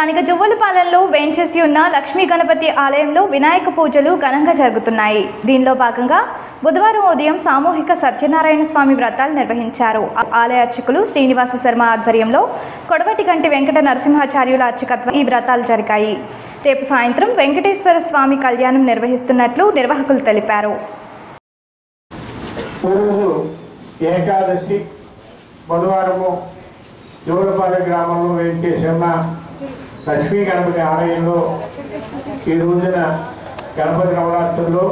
స్థానిక జువ్వలపాలెంలో వేంచేసి ఉన్న లక్ష్మీ గణపతి ఆలయంలో వినాయక పూజలు ఘనంగా జరుగుతున్నాయి. దీనిలో భాగంగా బుధవారం ఉదయం సామూహిక సత్యనారాయణ స్వామి వ్రతాలు నిర్వహించారు. ఆలయ అర్చకులు శ్రీనివాస శర్మ ఆధ్వర్యంలో కొడవటిగంటి వెంకట నరసింహాచార్యుల అర్చకత్వం ఈ వ్రతాలు జరిగాయి. రేపు సాయంత్రం వెంకటేశ్వర స్వామి కళ్యాణం నిర్వహిస్తున్నట్లు నిర్వాహకులు తెలిపారు. ఏకాదశి బుధవారము జువ్వలపాలెం గ్రామంలో వేంచేసి ఉన్న లక్ష్మీ గణపతి ఆలయంలో ఈ రోజున గణపతి నవరాత్రుల్లో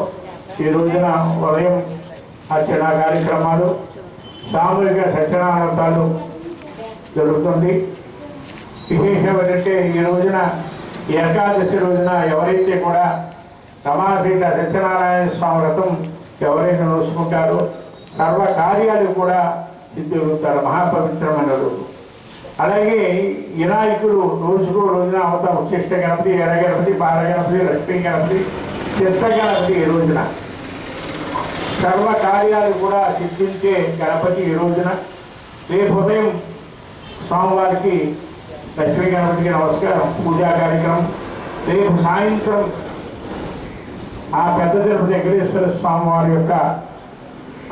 ఈ రోజున ఉదయం అర్చన కార్యక్రమాలు సామూహిక సత్యనారాయణ జరుగుతుంది. విశేషం ఏంటంటే ఈ రోజున ఏకాదశి రోజున ఎవరైతే కూడా రమాసీత సత్యనారాయణ స్వామి వ్రతం ఎవరైతే నోసుకుంటారో సర్వ కార్యాలు కూడా సిద్ధిస్తారు. మహాపవిత్రమైన రోజు. అలాగే వినాయకుడు రోజుకో రోజున అవతాం ఉచ్చిష్ట గణపతి, ఎర్ర గణపతి, బాల గణపతి, లక్ష్మీ గణపతి, చిత్త గణపతి ఈ రోజున సర్వ కార్యాలు కూడా సిద్ధించే గణపతి ఈ రోజున. రేపు ఉదయం స్వామివారికి లక్ష్మీ గణపతికి నమస్కారం పూజా కార్యక్రమం. రేపు సాయంత్రం ఆ పెద్ద తిరుపతి వెంకటేశ్వర స్వామి వారి యొక్క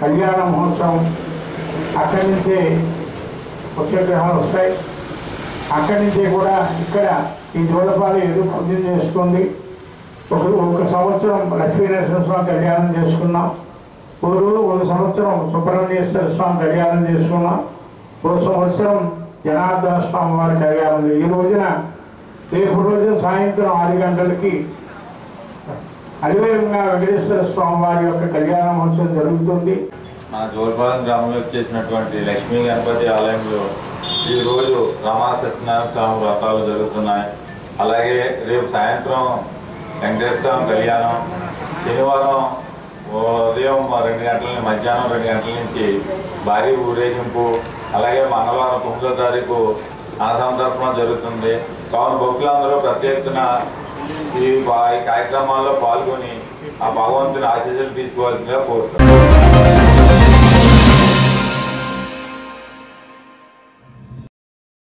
కళ్యాణ మహోత్సవం. అక్కడి నుంచే పుష్యగ్రహాలు వస్తాయి. అక్కడి నుంచే కూడా ఇక్కడ ఈ జువ్వలపాలెం ఏదో పూజలు చేసుకుంది. ఒక సంవత్సరం లక్ష్మీనరసింహస్వామి కళ్యాణం చేసుకున్నాం. ఒక సంవత్సరం సుబ్రహ్మణ్యేశ్వర స్వామి కళ్యాణం చేసుకున్నాం. ఒక సంవత్సరం జనార్దన స్వామి వారి కళ్యాణం. ఈ రోజున రేపు రోజు సాయంత్రం 6 గంటలకి అధివేగంగా వెంకటేశ్వర స్వామి వారి యొక్క కళ్యాణ మహోత్సవం జరుగుతుంది. మన జువ్వలపాలెం గ్రామంలో చేసినటువంటి లక్ష్మీ గణపతి ఆలయంలో ఈరోజు రమా సత్యనారాయణ స్వామి వ్రతాలు జరుగుతున్నాయి. అలాగే రేపు సాయంత్రం వెంకటేశ్వర స్వామి కళ్యాణం. శనివారం ఉదయం 2 గంటల నుంచి మధ్యాహ్నం 2 గంటల నుంచి భారీ ఊరేగింపు. అలాగే మంగళవారం 9వ తారీఖు అన్నసంతర్పణ జరుగుతుంది. కావున భక్తులందరూ పెద్ద ఎత్తున ఈ కార్యక్రమాల్లో పాల్గొని ఆ భగవంతుని ఆశీస్సులు తీసుకోవాల్సిందిగా కోరుతున్నాను.